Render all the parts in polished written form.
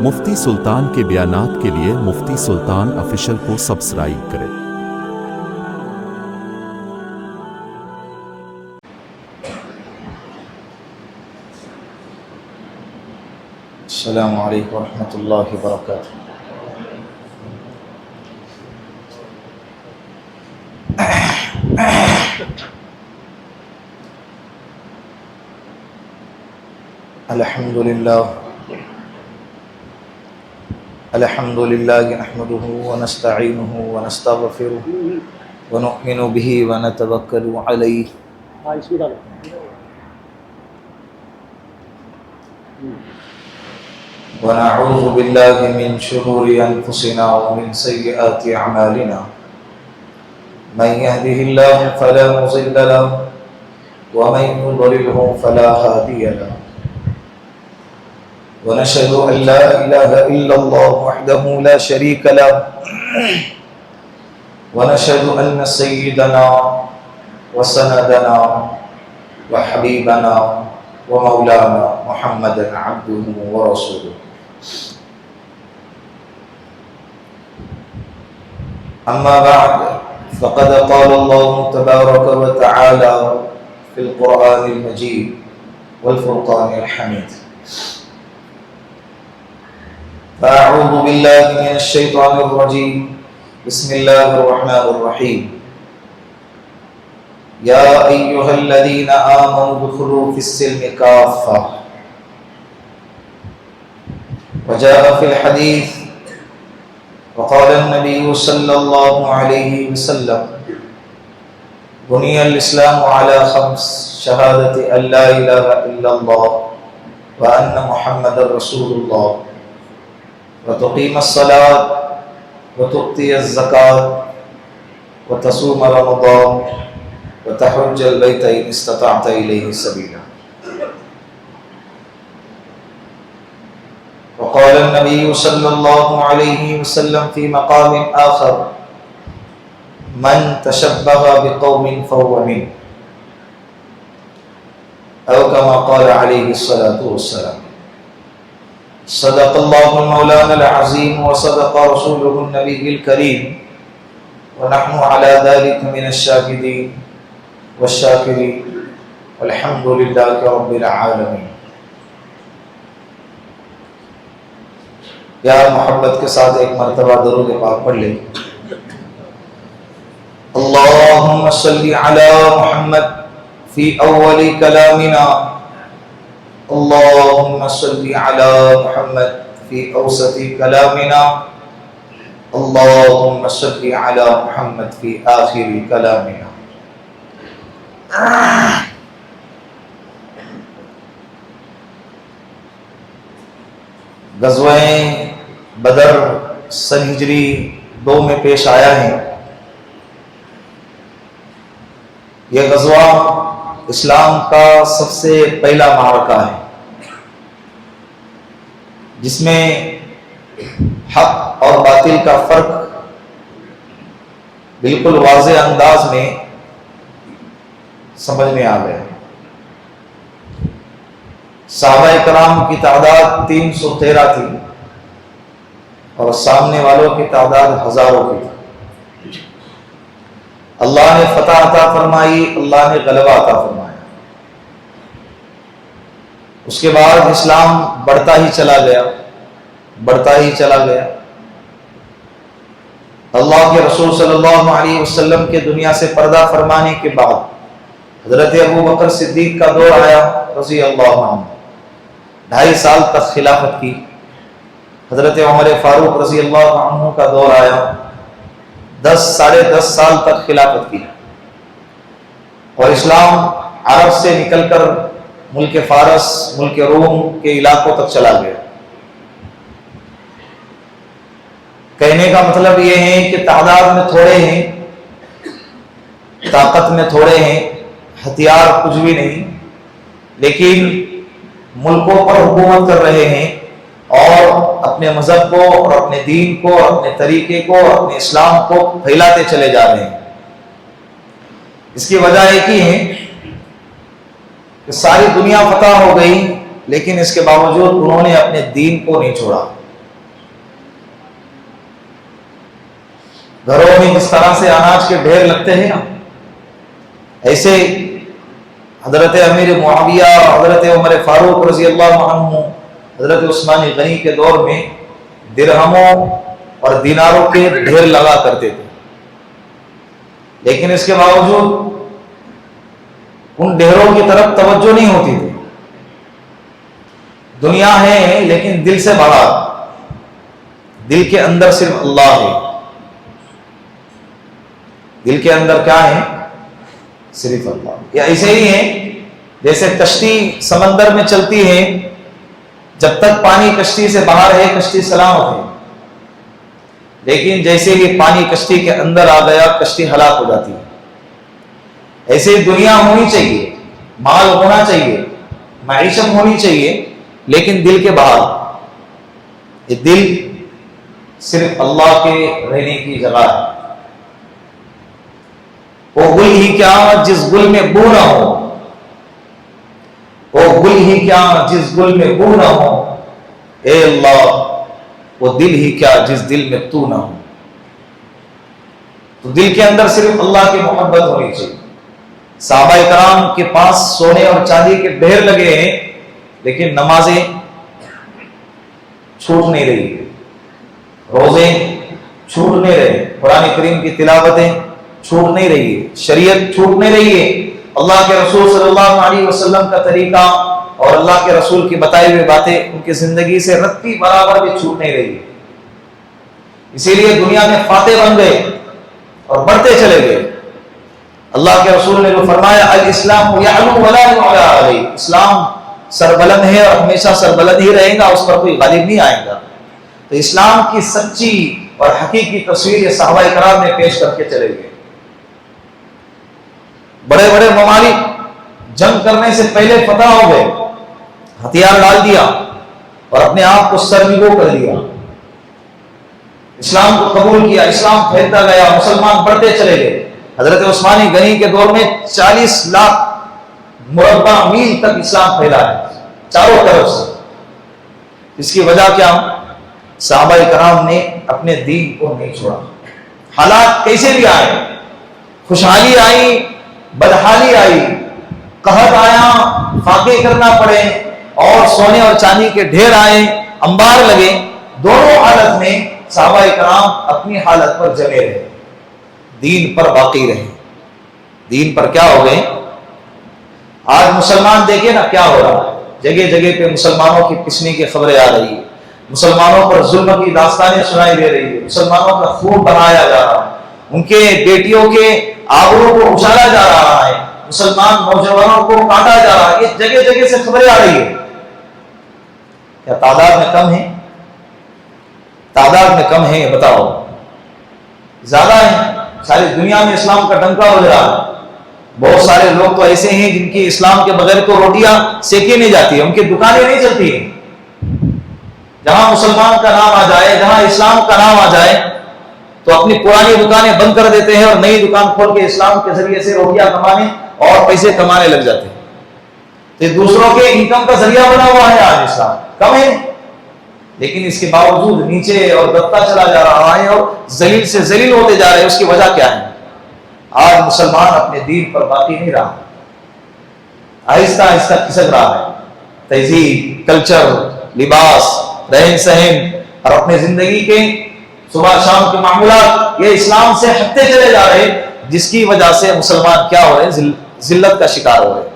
مفتی سلطان کے بیانات کے لیے مفتی سلطان آفیشل کو سبسکرائب کریں۔ السلام علیکم ورحمۃ اللہ وبرکاتہ۔ الحمد للہ نحمده ونستعینه ونستغفره ونؤمن به ونتوکل علیہ ونعوذ باللہ من شرور انفسنا ومن سیئات اعمالنا من يهده الله فلا مضل له ومن يضلله فلا هادي له ونشهد أن لا إله إلا الله وحده لا شريك له ونشهد أن سيدنا وسندنا وحبيبنا ومولانا محمدا عبده ورسوله أما بعد فقد قال الله تبارك وتعالى في القرآن المجيد والفرقان الحميد فأعوذ بالله من الشيطان الرجيم بسم الله الرحمن الرحيم يا أيها الذين آمنوا ادخلوا في السلم كافة وجاء في الحديث وقال النبي صلى الله عليه وسلم بني الإسلام على خمس شهادة أن لا إله إلا الله وأن محمد رسول الله وتقيم الصلاة وتؤتي الزكاة وتصوم رمضان وتحج البيت إن استطعت إليه سبيلا وقال النبي صلى الله عليه وسلم في مقام آخر من تشبه بقوم فهو منه أو كما قال عليه الصلاة والسلام صدق الله المولانا العظيم وصدق رسوله النبي الكريم ونحن على ذلك من الشاهدين والشاكرين والحمد لله رب العالمين۔ یا محبت کے ساتھ ایک مرتبہ درود پاک پڑھ لیں۔ اللهم صل على محمد في أول كلامنا، اللهم صل على محمد في أوسط كلامنا، اللهم صل على محمد في آخر كلامنا۔ غزوہ بدر سن ہجری 2 میں پیش آیا ہے۔ یہ غزوہ اسلام کا سب سے پہلا معرکہ ہے جس میں حق اور باطل کا فرق بالکل واضح انداز میں سمجھ میں آ گیا۔ صحابہ کرام کی تعداد 313 تھی اور سامنے والوں کی تعداد ہزاروں کی تھی۔ اللہ نے فتح عطا فرمائی، اللہ نے غلبہ عطا فرمایا۔ اس کے بعد اسلام بڑھتا ہی چلا گیا، بڑھتا ہی چلا گیا۔ اللہ کے رسول صلی اللہ علیہ وسلم کے دنیا سے پردہ فرمانے کے بعد حضرت ابو بکر صدیق کا دور آیا رضی اللہ عنہ، 2.5 سال تک خلافت کی۔ حضرت عمر فاروق رضی اللہ عنہ کا دور آیا، 10 – 10.5 سال تک خلافت کی، اور اسلام عرب سے نکل کر ملک فارس، ملک روم کے علاقوں تک چلا گیا۔ کہنے کا مطلب یہ ہے کہ تعداد میں تھوڑے ہیں، طاقت میں تھوڑے ہیں، ہتھیار کچھ بھی نہیں، لیکن ملکوں پر حکومت کر رہے ہیں اور اپنے مذہب کو اور اپنے دین کو اور اپنے طریقے کو اور اپنے اسلام کو پھیلاتے چلے جا رہے ہیں۔ اس کی وجہ ایک ہی ہے کہ ساری دنیا فتح ہو گئی، لیکن اس کے باوجود انہوں نے اپنے دین کو نہیں چھوڑا، گھروں میں جس طرح سے اناج کے ڈھیر لگتے ہیں نا، ایسے حضرت امیر معاویہ، حضرت عمر فاروق رضی اللہ عنہ، حضرت عثمان غنی کے دور میں درہموں اور دیناروں کے ڈھیر لگا کرتے تھے، لیکن اس کے باوجود ان ڈھیروں کی طرف توجہ نہیں ہوتی تھی۔ دنیا ہے لیکن دل سے بڑا، دل کے اندر صرف اللہ ہے۔ دل کے اندر کیا ہے؟ صرف اللہ۔ یا ایسے ہی ہے جیسے کشتی سمندر میں چلتی ہے، جب تک پانی کشتی سے باہر ہے کشتی سلامت ہے، لیکن جیسے ہی پانی کشتی کے اندر آ گیا کشتی ہلاک ہو جاتی ہے۔ ایسے ہی دنیا ہونی چاہیے، مال ہونا چاہیے، معیشت ہونی چاہیے، لیکن دل کے باہر۔ یہ دل صرف اللہ کے رہنے کی جگہ ہے۔ وہ گل ہی کیا جس گل میں بو نہ ہو، وہ گل ہی کیا جس گل میں بو نہ ہو، اے اللہ وہ دل ہی کیا جس دل میں تو نہ ہو۔ تو دل کے اندر صرف اللہ کی محبت ہونی چاہیے۔ صحابہ کرام کے پاس سونے اور چاندی کے ڈھیر لگے ہیں، لیکن نمازیں چھوٹ نہیں رہی، روزے چھوٹ نہیں رہے، قرآن کریم کی تلاوتیں چھوٹ نہیں رہی ہے، شریعت چھوٹ نہیں رہی ہے، اللہ کے رسول صلی اللہ علیہ وسلم کا طریقہ اور اللہ کے رسول کی بتائی ہوئی باتیں ان کی زندگی سے رتی برابر بھی چھوٹ نہیں رہی ہے۔ اسی لیے دنیا میں فاتح بن گئے اور بڑھتے چلے گئے۔ اللہ کے رسول نے جو فرمایا الاسلام یعلو ولا یعلی علیہ، اسلام سربلند ہے اور ہمیشہ سربلند ہی رہے گا، اس پر کوئی غالب نہیں آئے گا۔ تو اسلام کی سچی اور حقیقی تصویر یہ صحابہ کرام نے پیش کر کے چلے گئے۔ بڑے بڑے ممالک جنگ کرنے سے پہلے فتح ہو گئے، ہتھیار ڈال دیا اور اپنے آپ کو سرنگو کر دیا، اسلام کو قبول کیا، اسلام پھیلتا گیا، مسلمان بڑھتے چلے گئے۔ حضرت عثمان غنی کے دور میں 40 لاکھ مربع میل تک اسلام پھیلا ہے چاروں طرف سے۔ اس کی وجہ کیا؟ صحابہ کرام نے اپنے دین کو نہیں چھوڑا۔ حالات کیسے بھی آئے، خوشحالی آئی، بدحالی آئی، قحط آیا، فاقے کرنا پڑے، اور سونے اور چاندی کے ڈھیر آئے، انبار لگے، دونوں حالت میں صحابہ کرام اپنی حالت پر جمے رہے، دین پر باقی رہے۔ دین پر کیا ہو گئے؟ آج مسلمان دیکھیں نا کیا ہو رہا ہے، جگہ جگہ پہ مسلمانوں کی پسنے کی خبریں آ رہی ہیں، مسلمانوں پر ظلم کی داستانیں سنائی دے رہی ہے، مسلمانوں کا خون بہایا جا رہا ہے، ان کے بیٹیوں کے آبرو کو اچھالا جا رہا ہے، مسلمان نوجوانوں کو کاٹا جا رہا ہے، یہ جگہ جگہ سے خبریں آ رہی ہے۔ کیا تعداد میں کم ہے؟ تعداد میں کم ہے؟ بتاؤ، زیادہ ہے؟ ساری دنیا میں اسلام کا ڈنکا ہو رہا ہے۔ بہت سارے لوگ تو ایسے ہیں جن کی اسلام کے بغیر تو روٹیاں سیکی نہیں جاتی، ان کی دکانیں نہیں چلتی ہیں۔ جہاں مسلمان کا نام آ جائے، جہاں اسلام کا نام آ جائے تو اپنی پرانی دکانیں بند کر دیتے ہیں اور نئی دکان کھول کے اسلام کے ذریعے سے روٹیاں کمانے اور پیسے کمانے لگ جاتے ہیں۔ تو دوسروں کے انکم کا ذریعہ بنا ہوا ہے آج اسلام، کم ہے، لیکن اس کے باوجود نیچے اور دبتا چلا جا رہا ہے اور ذلیل سے ذلیل ہوتے جا رہے ہیں۔ اس کی وجہ کیا ہے؟ آج مسلمان اپنے دین پر باقی نہیں رہا، آہستہ آہستہ کھسک رہا ہے۔ تہذیب، کلچر، لباس، رہن سہن اور اپنے زندگی کے صبح شام کے معمولات یہ اسلام سے ہٹتے چلے جا رہے، جس کی وجہ سے مسلمان کیا ہو رہے؟ ذلت کا شکار ہو رہے۔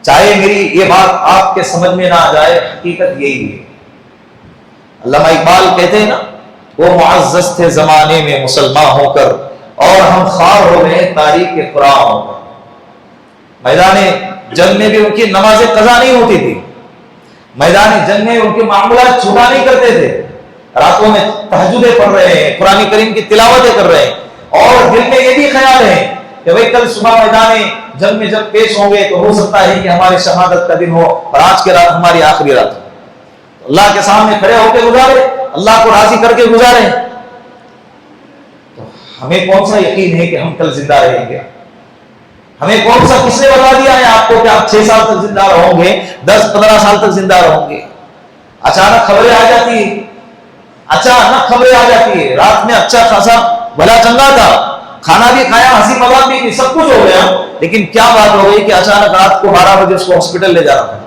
چاہے میری یہ بات آپ کے سمجھ میں نہ آ جائے، حقیقت یہی ہے۔ علامہ اقبال کہتے ہیں نا، وہ معزز تھے زمانے میں مسلمان ہو کر، اور ہم خوار ہو گئے تاریخ کے قرآن ہو کر۔ میدان جنگ میں بھی ان کی نمازیں قضا نہیں ہوتی تھی، میدان جنگ میں ان کے معاملات چھوٹا نہیں کرتے تھے، راتوں میں تہجدیں پڑھ رہے ہیں، قرآن کریم کی تلاوتیں کر رہے ہیں، اور دل میں یہ بھی خیال ہے کہ بھئی کل صبح میدان جنگ میں جب پیش ہوں گے تو ہو سکتا ہے کہ ہماری شہادت کا دن ہو اور آج کی رات ہماری آخری رات ہو۔ اللہ کے سامنے کھڑے ہو کے گزارے، اللہ کو راضی کر کے گزارے۔ تو ہمیں کون سا یقین ہے کہ ہم کل زندہ رہیں گے؟ ہمیں کون سا کس نے بتا دیا ہے آپ کو کہ آپ 6 سال تک زندہ رہو گے، 10-15 سال تک زندہ رہو گے؟ اچانک خبریں آ جاتی ہے، اچانک خبریں آ جاتی ہے، رات میں اچھا خاصا بھلا چنگا تھا، کھانا بھی کھایا، ہنسی مذاق بھی کی، سب کچھ ہو گیا، لیکن کیا بات ہو گئی کہ اچانک رات کو 12 بجے اس کو ہاسپٹل لے جانا پڑا۔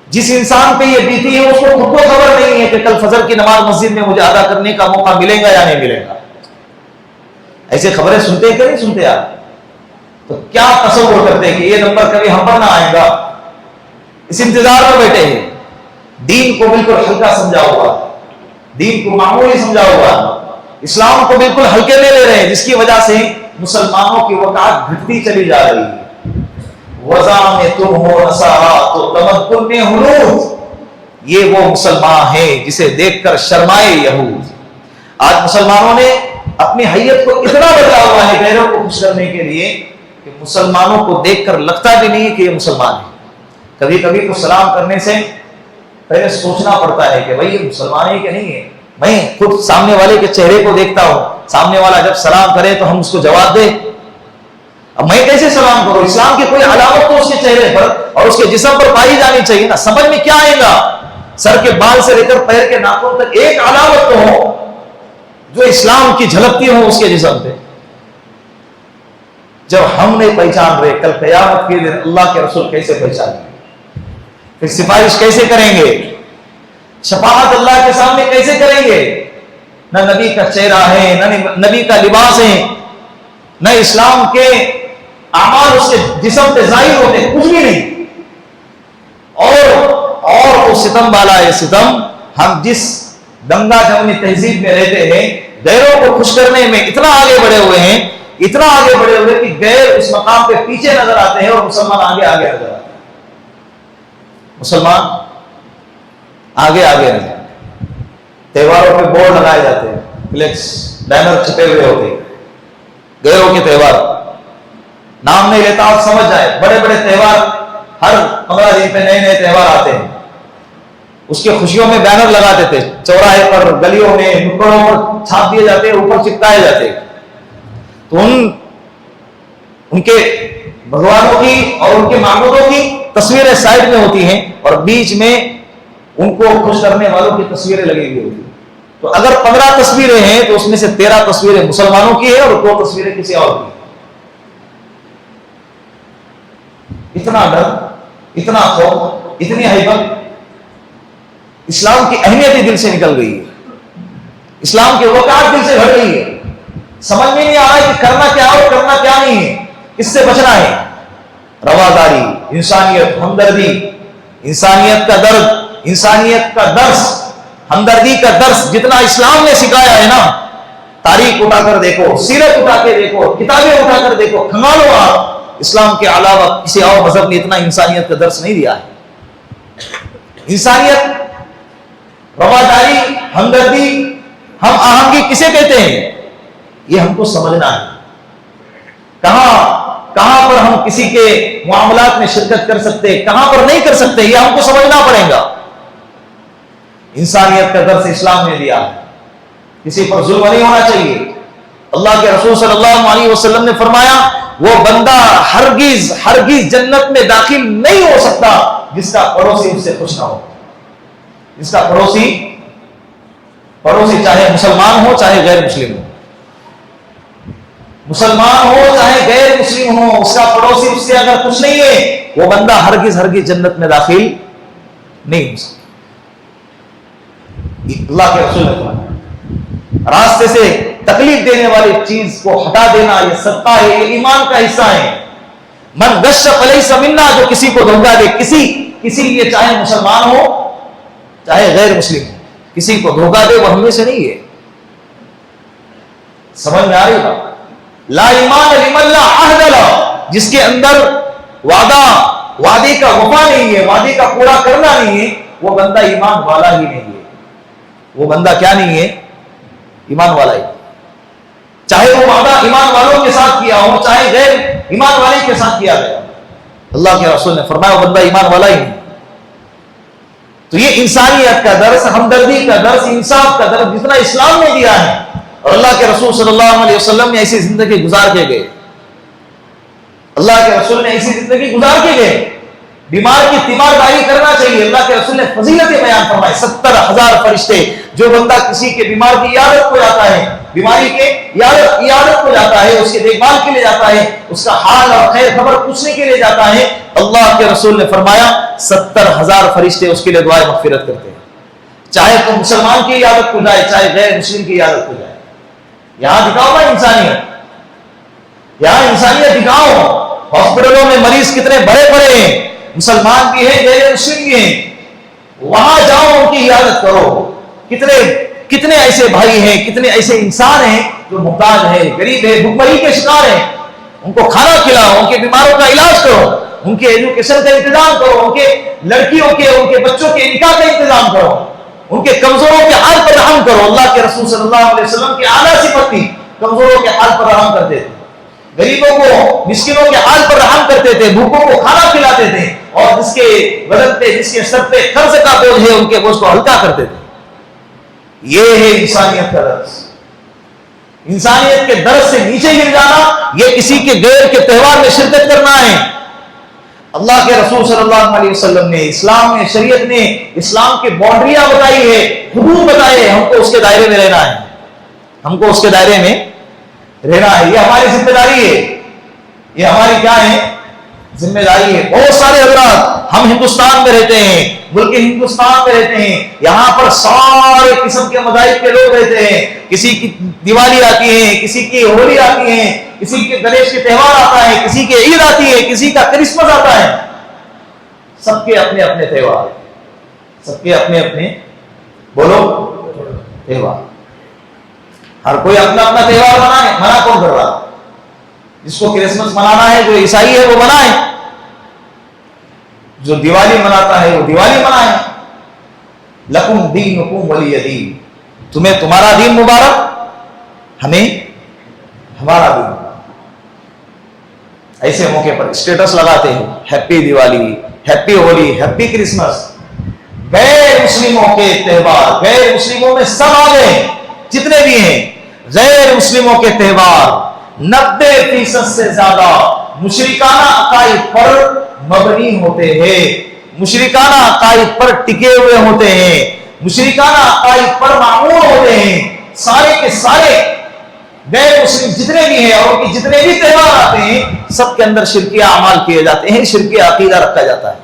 جس انسان پہ یہ بیتی ہے اس کو خود کو خبر نہیں ہے کہ کل فجر کی نماز مسجد میں مجھے ادا کرنے کا موقع ملے گا یا نہیں ملے گا۔ ایسے خبریں سنتے ہیں کہ نہیں سنتے آپ؟ تو کیا تصور کرتے ہیں کہ یہ نمبر کبھی ہم پر نہ آئے گا؟ اس انتظار میں بیٹھے ہیں۔ دین کو بالکل ہلکا سمجھا ہوا، دین کو معمولی سمجھا ہوا، اسلام کو بالکل ہلکے میں لے رہے ہیں، جس کی وجہ سے مسلمانوں کی وقعت گھٹتی چلی جا رہی ہے۔ وضع میں تم ہو نصارا تو تمدن میں ہنود، یہ وہ مسلمان ہے جسے دیکھ کر شرمائے یہود۔ آج مسلمانوں نے اپنی حیت کو اتنا بدلا ہوا ہے غیروں کو خوش کرنے کے لیے کہ مسلمانوں کو دیکھ کر لگتا بھی نہیں کہ یہ مسلمان ہے۔ کبھی کبھی تو سلام کرنے سے پہلے سوچنا پڑتا ہے کہ بھائی یہ مسلمان ہے کہ نہیں ہے۔ میں خود سامنے والے کے چہرے کو دیکھتا ہوں، سامنے والا جب سلام کرے تو ہم اس کو جواب دیں، اب میں کیسے سلام کروں؟ اسلام کی کوئی علامت تو اس کے چہرے پر اور اس کے جسم پر پائی جانی چاہیے نا۔ سمجھ میں کیا آئے گا؟ سر کے بال سے لے کر پیر کے ناخن تک ایک علامت تو ہو جو اسلام کی جھلکتی ہو اس کے جسم پہ۔ جب ہم نہیں پہچان رہے، کل قیامت کے دن اللہ کے رسول کیسے پہچانیں گے؟ پھر سفارش کیسے کریں گے؟ شفاعت اللہ کے سامنے کیسے کریں گے؟ نہ نبی کا چہرہ ہے، نہ نبی کا لباس ہے، نہ اسلام کے اعمال اس کے جسم پہ ظاہر ہوتے، کچھ بھی نہیں۔ اور وہ ستم والا ہے ستم، ہم جس گنگا جمنی تہذیب میں رہتے ہیں، غیروں کو خوش کرنے میں اتنا آگے بڑھے ہوئے ہیں، اتنا آگے بڑھے ہوئے کہ غیر اس مقام پہ پیچھے نظر آتے ہیں اور مسلمان آگے آگے نظر آتے ہیں۔ مسلمان آگے آگے نہیں، تہواروں پہ بورڈ لگائے جاتے ہیں، فلیکس بینر چھپے ہوئے ہوتے ہیں، غیروں کے تہوار، نام نہیں لیتا آپ سمجھ جائے، بڑے بڑے تہوار، ہر 15 دن پہ نئے نئے تہوار آتے ہیں، اس کی خوشیوں میں بینر لگاتے تھے، چوراہے پر، گلیوں میں، نکڑوں پر چھاپ دیے جاتے، اوپر چپکائے جاتے۔ تو ان کے بھگوانوں کی اور ان کے معبودوں کی تصویریں سائڈ میں ہوتی ہیں اور بیچ میں ان کو خوش کرنے والوں کی تصویریں لگی ہوئی ہوتی ہیں۔ تو اگر 15 تصویریں ہیں تو اس میں سے 13 تصویریں مسلمانوں کی ہیں اور 2 تصویریں کسی اور کی۔ اتنا ڈر، اتنا خوف، اتنی ہیبت، اسلام کی اہمیت ہی دل سے نکل گئی ہے، اسلام کی وقار دل سے گھٹ گئی ہے۔ سمجھ میں نہیں آ رہا ہے کہ کرنا کیا اور کرنا کیا نہیں ہے، کس سے بچنا ہے۔ رواداری، انسانیت، ہمدردی، انسانیت کا درد، انسانیت کا درس، ہمدردی کا درس جتنا اسلام نے سکھایا ہے نا، تاریخ اٹھا کر دیکھو، سیرت اٹھا کے دیکھو، کتابیں اٹھا کر دیکھو، کھنگالو آپ، اسلام کے علاوہ کسی اور مذہب نے اتنا انسانیت کا درس نہیں دیا ہے۔ انسانیت، رواداری، ہمدردی، ہم آہنگی کسے کہتے ہیں؟ یہ ہم کو سمجھنا ہے۔ کہاں پر ہم کسی کے معاملات میں شرکت کر سکتے، کہاں پر نہیں کر سکتے، یہ ہم کو سمجھنا پڑے گا۔ انسانیت کا درس اسلام نے دیا ہے، کسی پر ظلم نہیں ہونا چاہیے۔ اللہ کے رسول صلی اللہ علیہ وسلم نے فرمایا وہ بندہ ہرگز جنت میں داخل نہیں ہو سکتا جس کا پڑوسی اس سے خوش نہ ہو، جس کا پڑوسی چاہے مسلمان ہو چاہے غیر مسلم ہو، مسلمان ہو چاہے غیر مسلم ہو، اس کا پڑوسی اس سے اگر خوش نہیں ہے وہ بندہ ہرگز جنت میں داخل نہیں ہو سکتا۔ اللہ کے رسول نے فرمایا راستے سے تکلیف دینے والی چیز کو ہٹا دینا یہ صدقہ ہے، یہ ایمان کا حصہ ہے۔ من غش فلیس منا، جو کسی کو دھوکہ دے، کسی یہ چاہے مسلمان ہو چاہے غیر مسلم ہو، کسی کو دھوکہ دے وہ ہم میں سے نہیں ہے۔ سمجھ میں آ رہی بات؟ لا ایمان لمن لا عہد له، جس کے اندر وعدے کا وفا نہیں ہے، وعدے کا پورا کرنا نہیں ہے، وہ بندہ ایمان والا ہی نہیں ہے۔ وہ بندہ کیا نہیں ہے؟ ایمان والا ہی، چاہے وہ وعدہ ایمان والوں کے ساتھ کیا ہو چاہے غیر ایمان والے کے ساتھ کیا گیا۔ اللہ کے رسول نے فرمایا وہ بندہ ایمان والا ہی نہیں۔ تو یہ انسانیت کا درس، ہمدردی کا درس، انصاف کا درس جتنا اسلام نے دیا ہے، اور اللہ کے رسول صلی اللہ علیہ وسلم نے ایسی زندگی گزار کے گئے، اللہ کے رسول نے ایسی زندگی گزار کے گئے بیمار کی تیمارداری کرنا چاہیے. اللہ کے رسول نے فضیلتیں بیان فرمائے. 70,000 فرشتے جو بندہ کسی کے بیمار کی عیادت کو جاتا ہے, بیماری کے عیادت کو جاتا ہے, اس کے دیکھ بھال کے لیے جاتا ہے, اس کا حال اور خیر خبر پوچھنے کے لیے جاتا ہے, اللہ کے رسول نے فرمایا 70,000 فرشتے اس کے لیے دعائیں مغفرت کرتے ہیں. چاہے تو مسلمان کی عیادت کو جائے, چاہے غیر مسلم کی عیادت کو جائے. یہاں دکھاؤ نا انسانیت, یہاں انسانیت دکھاؤ. ہاسپٹلوں میں مریض کتنے بڑے بڑے ہیں, مسلمان بھی ہیں, غیر مسلم بھی ہیں, وہاں جاؤ ان کی عیادت کرو. کتنے ایسے بھائی ہیں, کتنے ایسے انسان ہیں جو محتاج ہیں, غریب ہیں, بھوکمری کے شکار ہیں. ان کو کھانا کھلاؤ, ان کے بیماروں کا علاج کرو, ان کے ایجوکیشن کا انتظام کرو, ان کے لڑکیوں کے, ان کے بچوں کے نکاح کا انتظام کرو, ان کے کمزوروں کے حال پر رحم کرو. اللہ کے رسول صلی اللہ علیہ وسلم کی اعلیٰ صفت تھی, کمزوروں کے حال پر رحم کرتے تھے, غریبوں کو, مسکینوں کے حال پر رحم کرتے تھے, بھوکوں کو کھانا کھلاتے تھے, اور جس کے بدن پہ, جس کے سر پہ قرض کا بوجھ ہے, ان کے بوجھ کو ہلکا کرتے تھے. یہ ہے انسانیت کا درس. انسانیت کے درس سے نیچے گر جانا, یہ کسی کے غیر کے تہوار میں شرکت کرنا ہے. اللہ کے رسول صلی اللہ علیہ وسلم نے, اسلام نے, شریعت نے اسلام کی باؤنڈریاں بتائی ہے, حدود بتائے, ہم کو اس کے دائرے میں رہنا ہے, ہم کو اس کے دائرے میں رہنا ہے. یہ ہماری ذمہ داری ہے, یہ ہماری کیا ہے, ذمہ داری ہے. بہت سارے حضرات, ہم ہندوستان میں رہتے ہیں, ملک ہندوستان میں رہتے ہیں, یہاں پر سارے قسم کے مذاہب کے لوگ رہتے ہیں. کسی کی دیوالی آتی ہے, کسی کی ہولی آتی ہے, کسی کے گنیش کے تہوار آتا ہے, کسی کے عید آتی ہے, کسی کا کرسمس آتا ہے. سب کے اپنے اپنے تہوار, سب کے اپنے اپنے بولو تہوار. ہر کوئی اپنا اپنا تہوار منائے, منع کون کر رہا؟ جس کو کرسمس منانا ہے, جو عیسائی ہے وہ منائے, جو دیوالی مناتا ہے وہ دیوالی منائے. لکم دینکم ولی دین, تمہیں تمہارا دین مبارک, ہمیں ہمارا دین مبارک. ایسے موقع پر اسٹیٹس لگاتے ہیں, happy Diwali, happy Holi, happy Christmas. غیر مسلموں کے تہوار, غیر مسلموں میں سب آ گئے, جتنے بھی ہیں غیر مسلموں کے تہوار 90% سے زیادہ مشرکانہ عقائد پر مبنی ہوتے ہیں, مشرکانہ عقائد پر ٹکے ہوئے ہوتے ہیں, مشرکانہ عقائد پر معمول ہوتے ہیں. سارے کے سارے غیر مسلم جتنے بھی ہیں اور ان کے جتنے بھی تہوار آتے ہیں, سب کے اندر شرکیہ اعمال کیے جاتے ہیں, شرکیہ عقیدہ رکھا جاتا ہے.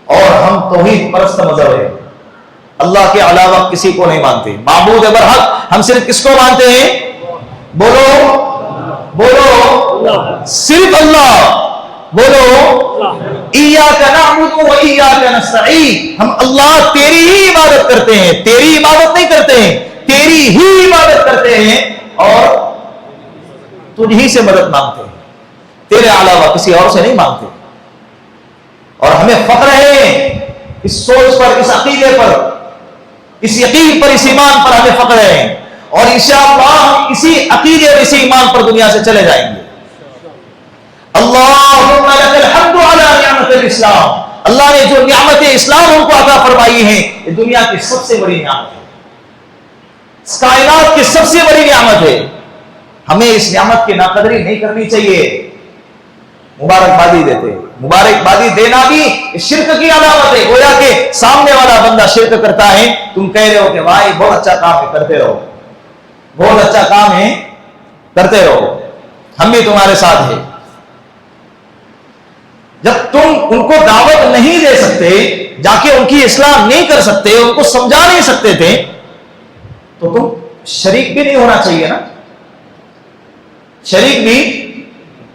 اور ہم توحید پرست مذہب ہے, اللہ کے علاوہ کسی کو نہیں مانتے. معبود برحق ہم صرف کس کو مانتے ہیں؟ بولو بولو, صرف اللہ. بولو ایاک نعبد و ایاک نستعین, ہم اللہ تیری ہی عبادت کرتے ہیں, تیری عبادت نہیں کرتے ہیں, تیری ہی عبادت کرتے ہیں اور تجھ ہی سے مدد مانگتے ہیں, تیرے علاوہ کسی اور سے نہیں مانگتے. اور ہمیں فخر ہے اس سوچ پر, اس عقیدے پر, اس یقین پر, اس ایمان پر ہمیں فخر ہے. اور انشاءاللہ ہم اسی عقیدے اور اسی ایمان پر دنیا سے چلے جائیں گے. اللہم لک الحمد علی نعمت الاسلام, اللہ نے جو نعمت اسلام ہم کو عطا فرمائی ہیں, یہ دنیا کی سب سے بڑی نعمت ہے, اس کائنات کی سب سے بڑی نعمت ہے. ہمیں اس نعمت کی ناقدری نہیں کرنی چاہیے. مبارکبادی دیتے, مبارکبادی دینا بھی شرک کی علامت ہے. گویا کہ سامنے والا بندہ شرک کرتا ہے, تم کہہ رہے ہو کہ بھائی بہت اچھا کام ہے, کرتے رہو, بہت اچھا کام ہے, کرتے رہو, ہم بھی تمہارے ساتھ ہیں. جب تم ان کو دعوت نہیں دے سکتے, جا کے ان کی اصلاح نہیں کر سکتے, ان کو سمجھا نہیں سکتے تھے, تو تم شریک بھی نہیں ہونا چاہیے نا. شریک بھی,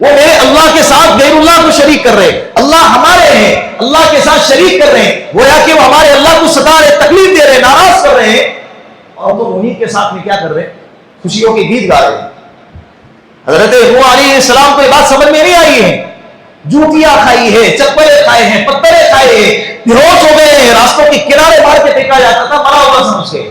وہ میرے اللہ کے ساتھ غیر اللہ کو شریک کر رہے, اللہ ہمارے ہیں, اللہ کے ساتھ شریک کر رہے ہیں, گویا کہ وہ ہمارے اللہ کو ستا رہے, تکلیف دے رہے, ناراض کر رہے ہیں, اور تم انہی کے ساتھ میں کیا کر رہے, خوشیوں کے گیت گا رہے ہیں. حضرت نوح علیہ السلام کو یہ بات سمجھ میں نہیں آئی ہے, جوتیاں کھائی ہے, چپلیں کھائے ہیں, پتھریں کھائے ہیں, بیہوش ہو گئے ہیں, راستوں کے کنارے مار کے پھینکا جاتا تھا, مرا ہوا سمجھ کے.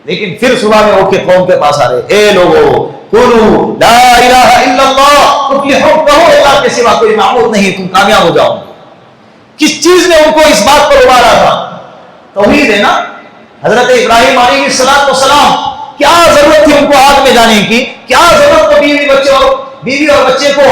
لیکن پھر صبح میں اٹھ کے قوم کے پاس آ رہے, اے لوگو قولوا لا الہ الا اللہ تفلحوا, کہو اللہ کے سوا کوئی معبود نہیں, تم کامیاب ہو جاؤ. کس چیز نے ان کو اس بات پر ابھارا تھا؟ توحید ہے نا. حضرت ابراہیم علیہ السلام, کیا ضرورت تھی ان کو آگ میں جانے کی, کیا ضرورت تھی بیوی اور بچے کو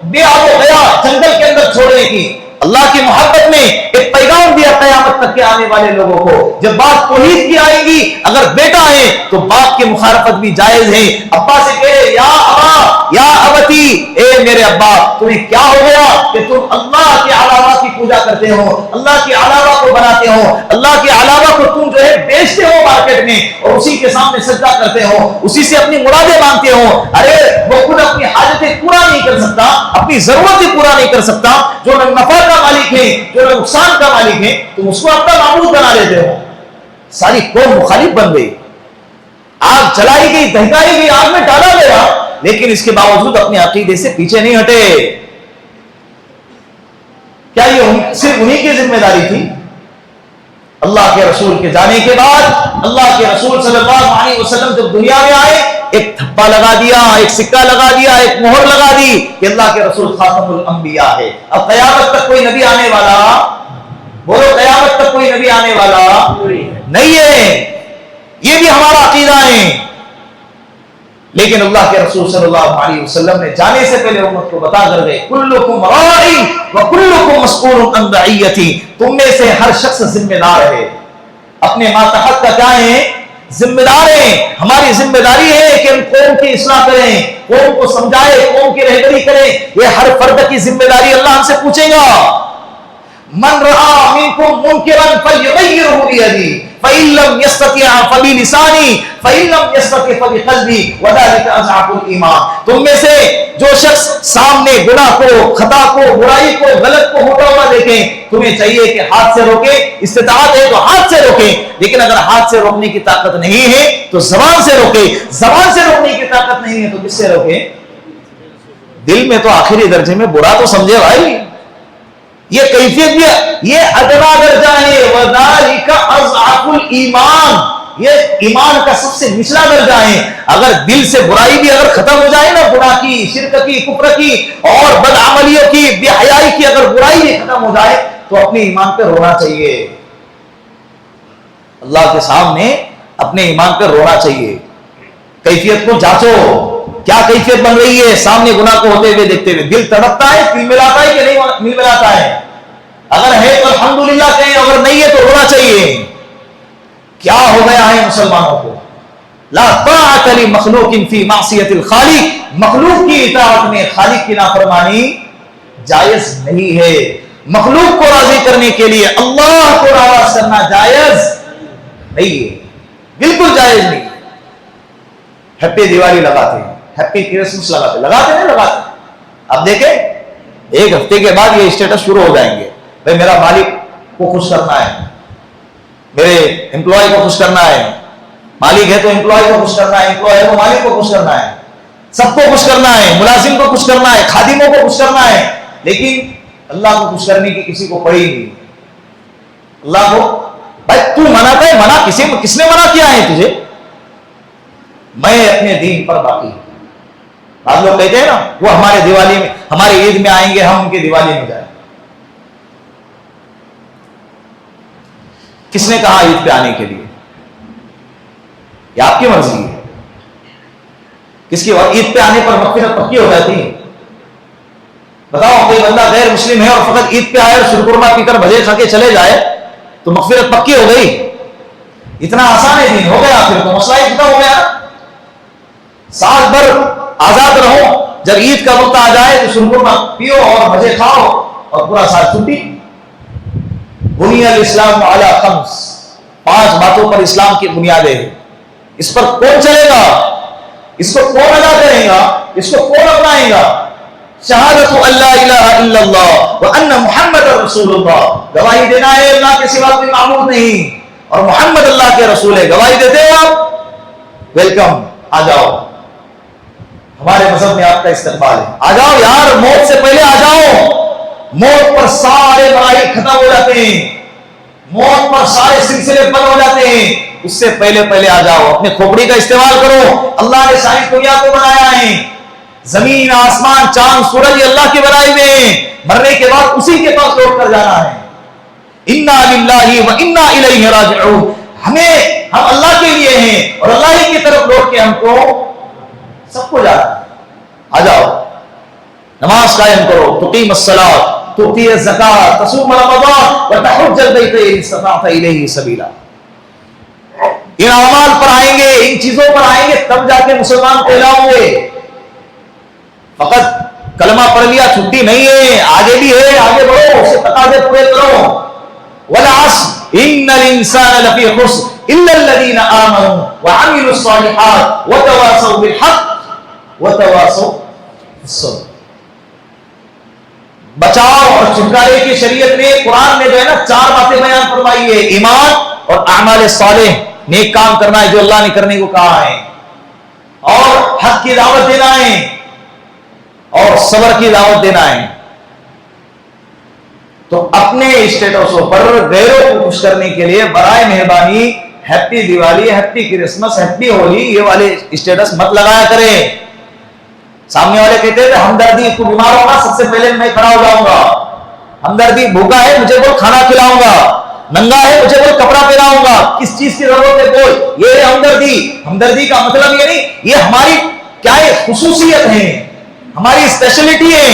بے آب و گیا جنگل کے اندر چھوڑنے کی، اللہ کی محبت میں ایک پیغام دیا قیامت تک کے آنے والے لوگوں کو. جب بات توحید کی آئے گی، اگر بیٹا ہے تو باپ کی مخالفت بھی جائز ہے. ابا سے کہے یا ابا یا ابتی، اے میرے ابا تمہیں کیا ہو گیا کہ تم اللہ کے علاوہ کی پوجا کرتے ہو، اللہ کے علاوہ کو بناتے ہو، اللہ کے علاوہ کو تم جو ہے بیچتے ہو مارکیٹ میں اور اسی کے سامنے سجدہ کرتے ہو، اسی سے اپنی مرادیں مانگتے ہو. ارے وہ خود اپنی حاجتیں پورا نہیں کر سکتا، اپنی ضرورتیں پورا نہیں کر سکتا، جو نہ نفع کا مالک ہے جو نہ نقصان کا مالک ہے، تم اس کو اپنا معبود بنا لیتے ہو. ساری قوم مخالف بن گئی، آگ چلائی گئی، دہکائی گئی، آگ میں ڈالا گیا، لیکن اس کے باوجود اپنے عقیدے سے پیچھے نہیں ہٹے. کیا یہ صرف انہی کی ذمہ داری تھی؟ اللہ کے رسول کے جانے کے بعد اللہ کے رسول صلی اللہ علیہ وسلم جب دنیا میں آئے، ایک تھپا لگا دیا، ایک سکہ لگا دیا، ایک مہر لگا دی کہ اللہ کے رسول خاتم الانبیاء ہے. اب قیامت تک کوئی نبی آنے والا، بولو قیامت تک کوئی نبی آنے والا نہیں ہے. یہ بھی ہمارا عقیدہ ہے. لیکن اللہ کے رسول صلی اللہ علیہ وسلم نے جانے سے پہلے امت کو بتا کر گئے کلکم راعی وکلکم مسئول عن رعیتی، تم میں سے ہر شخص ذمہ دار ہے. اپنے ماتحت کا کیا ہے؟ ذمہ دار ہیں. ہماری ذمہ داری ہے کہ ہم قوم کی اصلاح کریں، قوم کو سمجھائیں، قوم کی رہبری کریں. یہ ہر فرد کی ذمہ داری اللہ ہم سے پوچھے گا. من رأى منكم منكرا فليغيره بيده فإن لم يستطع فبلسانه فإن لم يستطع فبقلبه وذلك أضعف الإيمان. تم میں سے جو شخص سامنے گناہ کو، خطا کو، برائی کو، غلط کو ہوتا ہوا دیکھیں، تمہیں چاہیے کہ ہاتھ سے روکیں. استطاعت ہے تو ہاتھ سے روکیں، لیکن اگر ہاتھ سے روکنے کی طاقت نہیں ہے تو زبان سے روکیں. زبان سے روکنے کی طاقت نہیں ہے تو کس سے روکیں؟ دل میں تو آخری درجے میں برا تو سمجھے بھائی. یہ کیفیت بھی یہ ادنا درجہ ہے. وذالک اضعف الایمان، یہ ایمان کا سب سے نچلا درجہ ہے. اگر دل سے برائی بھی اگر ختم ہو جائے نا، گناہ کی، شرک کی، کفر کی اور بدعملیوں کی، بے حیائی کی اگر برائی بھی ختم ہو جائے تو اپنے ایمان پہ رونا چاہیے. اللہ کے سامنے اپنے ایمان پہ رونا چاہیے. کیفیت کو جانچو، کیا کیفیت بن رہی ہے سامنے گناہ کو ہوتے ہوئے دیکھتے ہوئے. دل تڑپتا ہے، دل ملاتا ہے کہ نہیں دل ملاتا ہے؟ اگر ہے تو الحمدللہ کہیں، اگر نہیں ہے تو رونا چاہیے. کیا ہو گیا ہے مسلمانوں کو؟ لا طاعت لمخلوق فی معصیت الخالق، مخلوق کی اطاعت میں خالق کی نافرمانی جائز نہیں ہے. مخلوق کو راضی کرنے کے لیے اللہ کو ناراض کرنا جائز نہیں ہے، بالکل جائز نہیں. ہیپی دیوالی لگاتے ہیں، ہیپی کرسمس لگاتے نہیں لگاتے. اب دیکھیں ایک ہفتے کے بعد یہ اسٹیٹس شروع ہو جائیں گے، بھائی میرا مالک کو خوش کرنا ہے، میرے امپلائی کو خوش کرنا ہے. مالک ہے تو امپلائی کو خوش کرنا ہے، امپلائی ہے تو مالک کو خوش کرنا ہے، سب کو خوش کرنا ہے، ملازم کو خوش کرنا ہے، خادموں کو خوش کرنا ہے. لیکن اللہ کو خوش کرنے کی کسی کو پڑی نہیں. اللہ کو بھائی تو مناتا ہے، منع کس نے منع کیا ہے تجھے؟ میں اپنے دین پر باقی. بعض لوگ کہتے ہیں نا وہ ہمارے دیوالی میں، ہمارے عید میں آئیں گے، ہم ان کے دیوالی میں جائیں. کس نے کہا عید پہ آنے کے لیے؟ یہ آپ کی مرضی ہے. کس کی عید پہ آنے پر مغفرت پکی ہو جاتی ہے؟ بتاؤ کوئی بندہ غیر مسلم ہے اور فقط عید پہ آئے اور شرکرما پی کر بھجے کھا کے چلے جائے تو مغفرت پکی ہو گئی؟ اتنا آسان ہے دین، ہو گیا پھر تو مسئلہ ہی ختم ہو گیا. سال بھر آزاد رہو، جب عید کا وقت آ جائے تو شرکرما پیو اور بھجے کھاؤ اور پورا سال چھٹی. بنی الاسلام علی خمس، 5 باتوں پر اسلام کی بنیادیں ہیں. اس پر کون چلے گا؟ اس کو کون ادا کرے گا؟ اس کو کون اپنائے گا؟ شہادت اللہ الہ الا اللہ وان محمد رسول اللہ، گواہی دینا ہے اللہ کے سوا کوئی معبود نہیں اور محمد اللہ کے رسول ہے. گواہی دیتے ہو آپ؟ ویلکم، آ جاؤ، ہمارے مذہب میں آپ کا استقبال ہے. آ جاؤ یار، موت سے پہلے آ جاؤ. موت پر سارے مراحل ختم ہو جاتے ہیں، موت پر سارے سلسلے بند ہو جاتے ہیں. اس سے پہلے آ جاؤ، اپنے کھوپڑی کا استعمال کرو. اللہ نے ساری دنیا کو بنایا ہے، زمین، آسمان، چاند، سورج اللہ کے بنائے ہوئے ہیں. مرنے کے بعد اسی کے پاس لوٹ کر جانا ہے. انا للہ و انا الیہ راجعون. ہم اللہ کے لیے ہیں اور اللہ ہی کی طرف لوٹ کے ہم کو سب کو جانا ہے. آ جاؤ. نماز قائم کرو، تقیم الصلاۃ، تؤتی الزکات، تصوم رمضان وتحج البیت ان استطعت الیہ سبیلا. ان اعمال پر آئیں گے، ان چیزوں پر آئیں گے، تب جا کے مسلمان کہلاؤ گے. فقط کلمہ پڑھ لیا چھٹی نہیں ہے، آگے بھی ہے، آگے بڑھو، اس کے تقاضے پورے کرو. والعصر ان الانسان لفی خسر الا الذین آمنوا وعملوا الصالحات وتواصوا بالحق وتواصوا بالصبر. بچاؤ اور چھٹکارے کی شریعت نے، قرآن میں جو ہے نا 4 باتیں بیان فرمائی ہے. ایمان اور اعمال صالح، نیک کام کرنا ہے جو اللہ نے کرنے کو کہا ہے، اور حق کی دعوت دینا ہے، اور صبر کی دعوت دینا ہے. تو اپنے اسٹیٹسوں پر غیروں کو خوش کرنے کے لیے برائے مہربانی happy Diwali, happy Christmas, happy Holi یہ والے اسٹیٹس مت لگایا کریں. سامنے والے کہتے ہیں ہمدردی، تو بیمار ہوگا سب سے پہلے میں کھڑا ہو جاؤں گا. ہمدردی، بھوکا ہے مجھے بول کھانا کھلاؤں گا، ننگا ہے مجھے بول کپڑا پہناؤں گا، کس چیز کی ضرورت ہے بول. یہ ہمدردی. ہمدردی کا مطلب یہ نہیں، یہ ہماری کیا ہے خصوصیت ہے، ہماری اسپیشلٹی ہے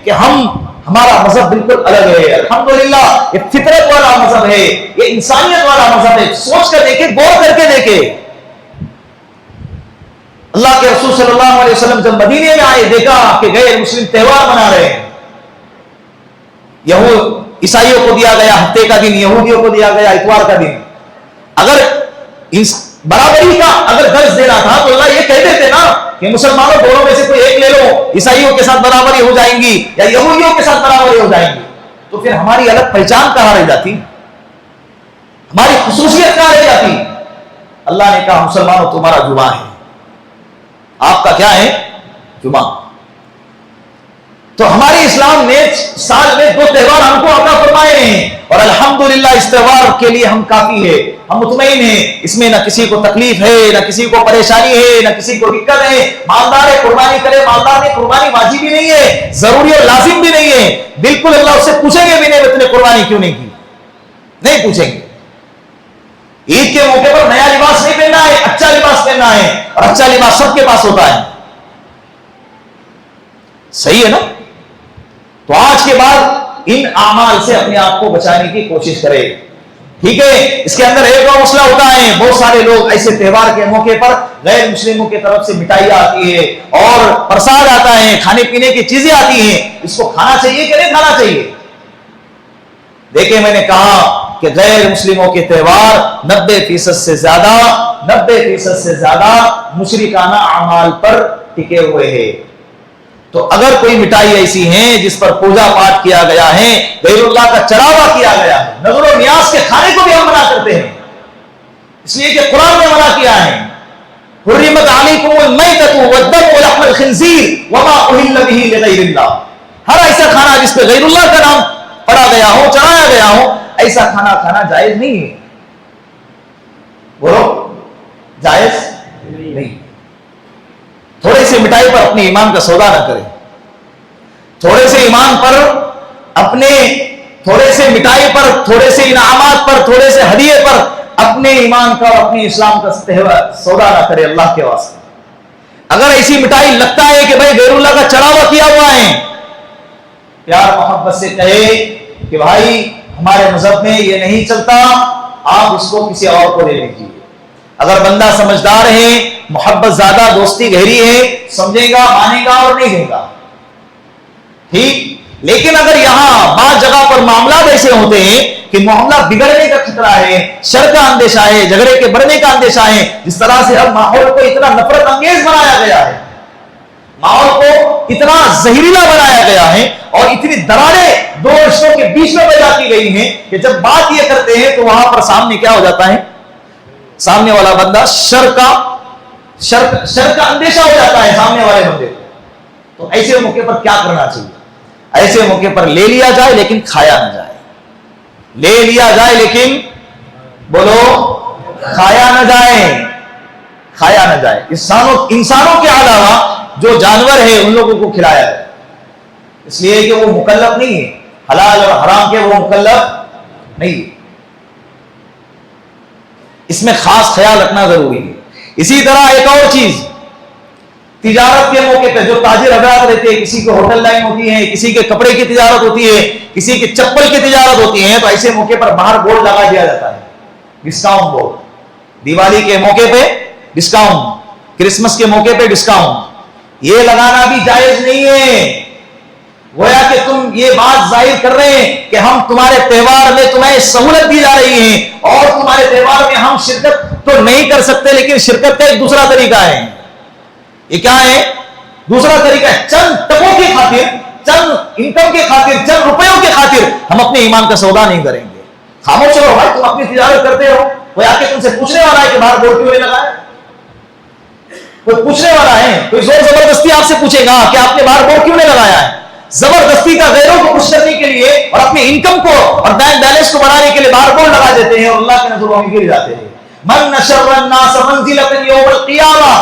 کہ ہمارا مذہب بالکل الگ ہے. الحمدللہ یہ فطرت والا مذہب ہے، یہ انسانیت والا مذہب ہے. سوچ کر دیکھے، غور کر کے دیکھے. اللہ کے رسول صلی اللہ علیہ وسلم جب مدینے میں آئے، دیکھا کہ غیر مسلم تہوار منا رہے ہیں. یہود عیسائیوں کو دیا گیا ہفتے کا دن، یہودیوں کو دیا گیا اتوار کا دن. اگر برابری کا اگر درس دینا تھا تو اللہ یہ کہہ دیتے نا کہ مسلمانوں دونوں میں سے کوئی ایک لے لو، عیسائیوں کے ساتھ برابری ہو جائیں گی یا یہودیوں کے ساتھ برابری ہو جائیں گی. تو پھر ہماری الگ پہچان کہاں رہ جاتی، ہماری خصوصیت کہاں رہ جاتی. اللہ نے کہا مسلمانوں تمہارا جمعہ ہے، آپ کا کیا ہے جمعہ. تو ہمارے اسلام نے سال میں 2 تہوار ہم کو عطا فرمائے ہیں، اور الحمدللہ اس تہوار کے لیے ہم کافی ہے، ہم مطمئن ہیں. اس میں نہ کسی کو تکلیف ہے، نہ کسی کو پریشانی ہے، نہ کسی کو دقت ہے. مالدار ہے قربانی کرے، مالدار نے قربانی واجب بھی نہیں ہے، ضروری اور لازم بھی نہیں ہے. بالکل اللہ اس سے پوچھیں گے بھی نہیں تم نے قربانی کیوں نہیں کی، نہیں پوچھیں گے. عید کے موقع پر نیا لباس نہیں پہننا ہے، اچھا لباس پہننا ہے، اور اچھا لباس سب کے پاس ہوتا ہے. صحیح ہے نا. تو آج کے بعد ان اعمال سے اپنے آپ کو بچانے کی کوشش کرے. ٹھیک ہے. اس کے اندر ایک اور مسئلہ ہوتا ہے، بہت سارے لوگ ایسے تہوار کے موقع پر غیر مسلموں کی طرف سے مٹھائی آتی ہے اور پرساد آتا ہے، کھانے پینے کی چیزیں آتی ہیں. اس کو کھانا چاہیے کہ نہیں کھانا چاہیے؟ دیکھیں میں نے کہا کہ غیر مسلموں کے تہوار 90% سے زیادہ مشرکانہ اعمال پر ٹکے ہوئے ہیں. تو اگر کوئی مٹھائی ایسی ہے جس پر پوجا پاٹ کیا گیا ہے، غیر اللہ کا چڑھاوا کیا گیا ہے، نظر و نیاز کے کھانے کو بھی ہم منع کرتے ہیں، اس لیے کہ قرآن نے منع کیا ہے. حرمت علیکم المیتۃ والدم ولحم الخنزیر وما اہل به لغیر اللہ. ہر ایسا کھانا جس پہ غیر اللہ کا نام پڑا گیا ہو، چڑھایا گیا ہو، ایسا کھانا کھانا جائز نہیں ہے. بولو جائز نہیں. تھوڑے سے مٹھائی پر اپنے ایمان کا سودا نہ کریں. تھوڑے سے ایمان پر اپنے، تھوڑے سے مٹھائی پر، تھوڑے سے انعامات پر، تھوڑے سے ہدیے پر اپنے ایمان کا اور اپنے اسلام کا سودا نہ کرے اللہ کے واسطے. اگر ایسی مٹھائی لگتا ہے کہ بھائی غیر اللہ کا چڑھاوا کیا ہوا ہے، پیار محبت سے کہے کہ بھائی ہمارے مذہب میں یہ نہیں چلتا، آپ اس کو کسی اور کو دے دیجیے. اگر بندہ سمجھدار ہے، محبت زیادہ، دوستی گہری ہے، سمجھے گا، مانے گا اور نہیں دے گا. ٹھیک. لیکن اگر یہاں بعض جگہ پر معاملات ایسے ہوتے ہیں کہ معاملہ بگڑنے کا خطرہ ہے، شر کا اندیشہ ہے، جھگڑے کے بڑھنے کا اندیشہ ہے، جس طرح سے اب ماحول کو اتنا نفرت انگیز بنایا گیا ہے، ماحول کو اتنا زہریلا بنایا گیا ہے، اور اتنی دراریں 2 رشتوں کے بیچ میں پیدا کی گئی ہیں کہ جب بات یہ کرتے ہیں تو وہاں پر سامنے کیا ہو جاتا ہے، سامنے والا بندہ شر کا اندیشہ ہو جاتا ہے سامنے والے بندے کو. تو ایسے موقع پر کیا کرنا چاہیے؟ ایسے موقع پر لے لیا جائے لیکن کھایا نہ جائے. لے لیا جائے لیکن بولو کھایا نہ جائے. کھایا نہ جائے. انسانوں کے علاوہ جو جانور ہیں ان لوگوں کو کھلایا جائے، اس لیے کہ وہ مکلف نہیں ہے، حلال اور حرام کے وہ مکلف نہیں ہے. اس میں خاص خیال رکھنا ضروری ہے. اسی طرح ایک اور چیز تجارت کے موقع پہ جو تاجر حضرات رہتے ہیں، کسی کو ہوٹل لائن ہوتی ہے، کسی کے کپڑے کی تجارت ہوتی ہے، کسی کی چپل کی تجارت ہوتی ہے، تو ایسے موقع پر باہر بورڈ لگا دیا جاتا ہے، ڈسکاؤنٹ بورڈ. دیوالی کے موقع پہ ڈسکاؤنٹ، کرسمس کے موقع پہ ڈسکاؤنٹ. یہ لگانا بھی جائز نہیں ہے. گویا کہ تم یہ بات ظاہر کر رہے ہیں کہ ہم تمہارے تہوار میں تمہیں سہولت دی جا رہی ہے، اور تمہارے تہوار میں ہم شرکت تو نہیں کر سکتے، لیکن شرکت کا ایک دوسرا طریقہ ہے. یہ کیا ہے؟ دوسرا طریقہ ہے. چند ٹکوں کی خاطر، چند انکم کی خاطر، چند روپیوں کی خاطر ہم اپنے ایمان کا سودا نہیں کریں گے. خاموش رہو بھائی، تم اپنی تجارت کرتے ہو، کوئی آ کے تم سے پوچھنے والا ہے کہ باہر بورڈ کیوں نہیں لگایا؟ کوئی پوچھنے والا ہے؟ کوئی زور زبردستی آپ سے پوچھے گا کہ آپ نے باہر بورڈ کیوں نہیں لگایا ہے؟ زبردستی کا غیروں کو خوش کرنے کے لیے اور اپنی انکم کو اور بینک بیلنس کو بڑھانے کے لیے باہر بورڈ لگا دیتے ہیں، اور اللہ کے نظروں میں گر جاتے ہیں. من نشر الناس منزلۃ یوم القیامہ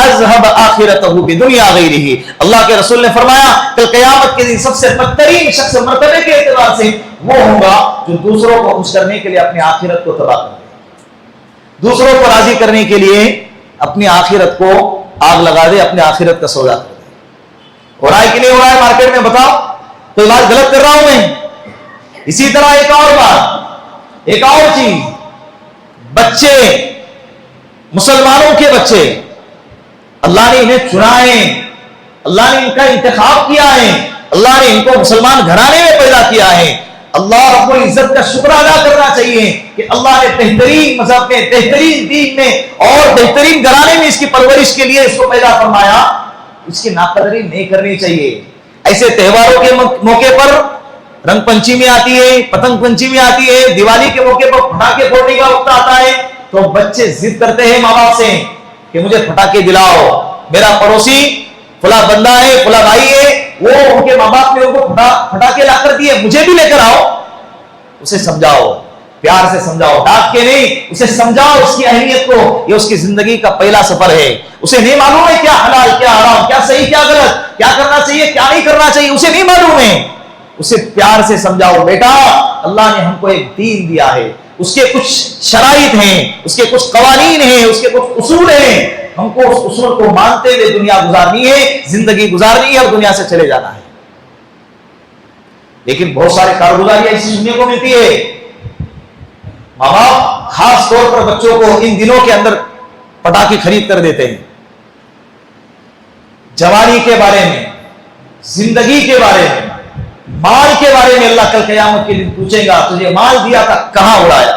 اذهب آخرتہ بدنیا غیرہ. اللہ کے رسول نے فرمایا کل قیامت کے دن سب سے بدترین شخص مرتبے کے اعتبار سے وہ ہوگا جو دوسروں کو خوش کرنے کے لیے اپنی آخرت کو تباہ کر دے، دوسروں کو راضی کرنے کے لیے اپنی آخرت کو آگ لگا دے، اپنی آخرت کا سودا کر دے. ہو رہا ہے کہ نہیں ہو رہا ہے مارکیٹ میں؟ بتاؤ، کوئی بات غلط کر رہا ہوں میں؟ اسی طرح ایک اور بات، ایک اور چیز، بچے، مسلمانوں کے بچے، اللہ نے انہیں چنا ہے، اللہ نے ان کا انتخاب کیا ہے، اللہ نے ان کو مسلمان گھرانے میں پیدا کیا ہے. اللہ رب العزت کا شکر ادا کرنا چاہیے کہ اللہ نے بہترین مذہب میں، بہترین دین میں اور بہترین گھرانے میں اس کی پرورش کے لیے اس کو پیدا فرمایا. اس کی ناقدری نہیں کرنی چاہیے. ایسے تہواروں کے موقع پر رنگ پنچمی آتی ہے، پتنگ پنچمی آتی ہے، دیوالی کے موقع پر پٹاخے پھوڑنے کا وقت آتا ہے، تو بچے ضد کرتے ہیں ماں باپ سے کہ مجھے پٹاخے دلاؤ. میرا پڑوسی فلاں بندہ ہے، فلاں بھائی ہے، وہ ان کے ماں باپ نے ان کو پٹاخے لا کر دیے، مجھے بھی لے کر آؤ. اسے سمجھاؤ، پیار سے سمجھاؤ، ڈانٹ کے نہیں، اسے سمجھاؤ اس کی اہمیت کو. یہ اس کی زندگی کا پہلا سفر ہے. اسے نہیں معلوم ہے کیا حلال کیا حرام، کیا صحیح کیا غلط، کیا کرنا چاہیے کیا نہیں کرنا چاہیے، اسے نہیں معلوم ہے. اسے پیار سے سمجھاؤ، بیٹا اللہ نے ہم کو ایک دین دیا ہے، اس کے کچھ شرائط ہیں، اس کے کچھ قوانین ہیں، اس کے کچھ اصول ہیں. ہم کو اس اصول کو مانتے ہوئے دنیا گزارنی ہے، زندگی گزارنی ہے اور دنیا سے چلے جانا ہے. لیکن بہت سارے کارگزاری ایسی سننے کو ملتی ہے. ماں باپ خاص طور پر بچوں کو ان دنوں کے اندر پٹاخے خرید کر دیتے ہیں. جوانی کے بارے میں، زندگی کے بارے میں، مال کے بارے میں اللہ کل قیامت کے دن پوچھے گا تجھے مال دیا تھا کہاں اڑایا؟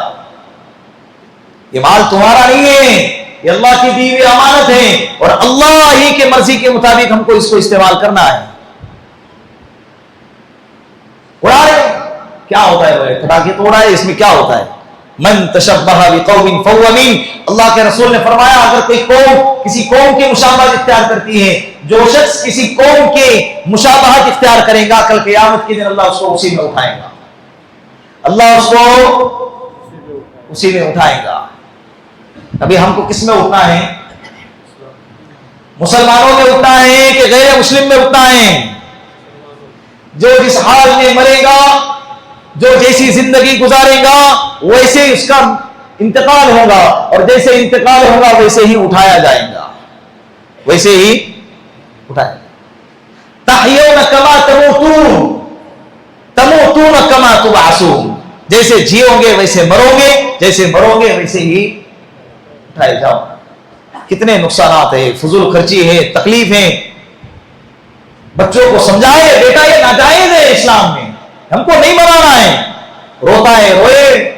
یہ مال تمہارا نہیں ہے، یہ اللہ کی دی ہوئی امانت ہے، اور اللہ ہی کے مرضی کے مطابق ہم کو اس کو استعمال کرنا ہے. اڑائے کیا ہوتا ہے؟ پٹاخے تو اڑائے، اس میں کیا ہوتا ہے؟ من تشبہ بقوم فہو منہ. اللہ کے رسول نے فرمایا اگر کوئی قوم کسی قوم کی مشابہت اختیار کرتی ہے، جو شخص کسی قوم کی مشابہت اختیار کرے گا کل قیامت کے دن اللہ اس کو اسی میں اٹھائے گا. اللہ اس کو اسی میں اٹھائے گا. ابھی ہم کو کس میں اٹھنا ہے؟ مسلمانوں میں اٹھنا ہے کہ غیر مسلم میں اٹھنا ہے؟ جو جس حال میں مرے گا، جو جیسی زندگی گزارے گا ویسے اس کا انتقال ہوگا، اور جیسے انتقال ہوگا ویسے ہی اٹھایا جائے گا، ویسے ہی اٹھایا جائے گا. تحیون کما تموتون، تموتون کما تبعثون. جیسے جیو گے ویسے مرو گے، جیسے مرو گے ویسے ہی اٹھائے جاؤ. کتنے نقصانات ہیں، فضول خرچی ہے، تکلیف ہے. بچوں کو سمجھائے بیٹا یہ ناجائز ہے اسلام میں، ہم کو نہیں منانا ہے. روتا ہے، روئے،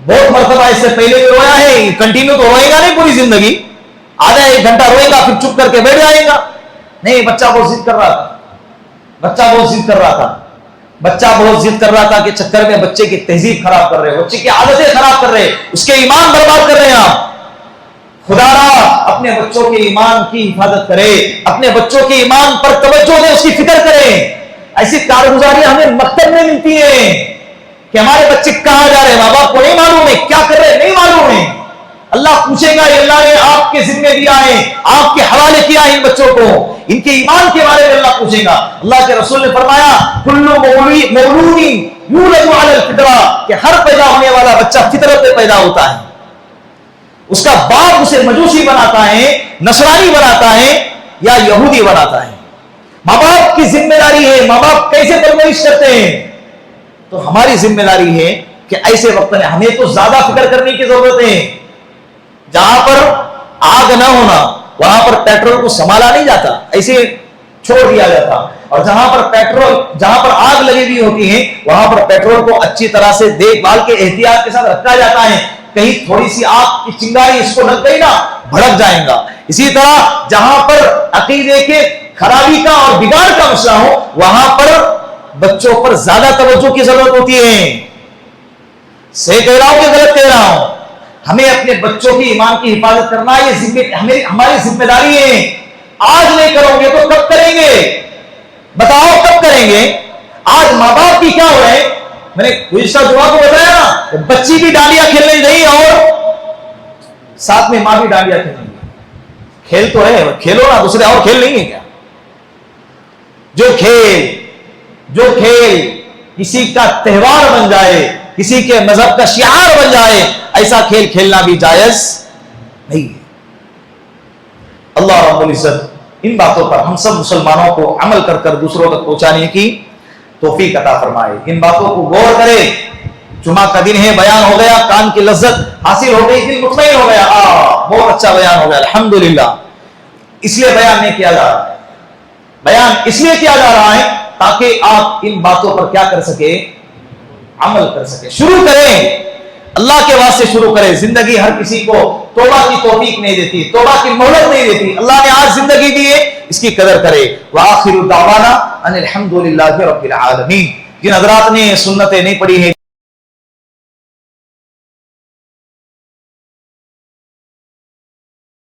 بہت مرتبہ اس سے پہلے بھی رویا ہے، کنٹینیو تو روئے گا نہیں پوری زندگی، آدھا ایک گھنٹہ روئے گا پھر چپ کر کے بیٹھ جائے گا. نہیں، بچہ بہت ضد کر رہا تھا، بچہ بہت ضد کر رہا تھا، بچہ بہت ضد کر رہا تھا کہ چکر میں بچے کی تہذیب خراب کر رہے، بچے کی عادتیں خراب کر رہے، اس کے ایمان برباد کر رہے ہیں آپ. خدا را اپنے بچوں کے ایمان کی حفاظت کرے، اپنے بچوں کے ایمان پر توجہ دے، اس کی فکر کرے. ایسی کارگزاریاں ہمیں مکتب میں ملتی ہیں کہ ہمارے بچے کہاں جا رہے ہیں، ماں باپ کو نہیں معلوم ہے، کیا کر رہے ہیں نہیں معلوم ہے. اللہ پوچھے گا، یہ اللہ نے آپ کے ذمہ دیا ہے، آپ کے حوالے کیا ہے ان بچوں کو، ان کے ایمان کے بارے میں اللہ پوچھے گا. اللہ کے رسول نے فرمایا کل مولود یولد علی الفطرہ، کہ ہر پیدا ہونے والا بچہ فطرت پہ پیدا ہوتا ہے. اس کا باپ اسے مجوسی بناتا ہے، نصرانی بناتا ہے، یا یہودی بناتا ہے. ماں باپ کی ذمہ داری ہے ماں باپ کیسے پرورش کرتے ہیں. تو ہماری ذمہ داری ہے کہ ایسے وقت میں ہمیں تو زیادہ فکر کرنے کی ضرورت ہے. جہاں پر آگ نہ ہونا وہاں پر پیٹرول کو سنبھالا نہیں جاتا, ایسے چھوڑ دیا جاتا. اور جہاں پر آگ لگی ہوئی ہوتی ہے وہاں پر پیٹرول کو اچھی طرح سے دیکھ بھال کے احتیاط کے ساتھ رکھا جاتا ہے. کہیں تھوڑی سی آگ کی چنگاری اس کو لگ گئی نا بھڑک جائیں گا. اسی طرح جہاں پر عقیدے کے خرابی کا اور بگاڑ کا مسئلہ ہو وہاں پر بچوں پر زیادہ توجہ کی ضرورت ہوتی ہے. صحیح کہہ رہا ہوں کہ غلط کہہ رہا ہوں؟ ہمیں اپنے بچوں کی ایمان کی حفاظت کرنا یہ ہماری ذمہ داری ہے. آج نہیں کرو گے تو کب کریں گے؟ بتاؤ کب کریں گے؟ آج ماں باپ کی کیا ہو رہے ہیں؟ میں نے گزشتہ جمعہ کو بتایا نا, بچی بھی ڈانڈیاں کھیلنے نہیں اور ساتھ میں ماں بھی ڈانڈیاں کھیلنے. کھیل تو ہے, کھیلو نا, دوسرے اور کھیل نہیں ہے کیا؟ جو کھیل کسی کا تہوار بن جائے, کسی کے مذہب کا شعار بن جائے, ایسا کھیل کھیلنا بھی جائز نہیں ہے. اللہ رب العزت ان باتوں پر ہم سب مسلمانوں کو عمل کر کر دوسروں تک پہنچانے کی توفیق عطا فرمائے. ان باتوں کو غور کرے. جمعہ کا دن ہے, بیان ہو گیا, کان کی لذت حاصل ہو گئی, دل مطمئن ہو گیا, بہت اچھا بیان ہو گیا الحمدللہ. اس لیے بیان نہیں کیا جا رہا ہے, بیان اس لیے کیا جا رہا ہے تاکہ آپ ان باتوں پر کیا کر سکے, عمل کر سکے. شروع کریں, اللہ کے واسطے شروع کریں. زندگی ہر کسی کو توبہ کی توفیق نہیں دیتی, توبہ کی مہلت نہیں دیتی. اللہ نے آج زندگی دی ہے, اس کی قدر کرے. وآخر دعوانا ان الحمدللہ رب العالمین. جن حضرات نے سنتیں نہیں پڑھی ہیں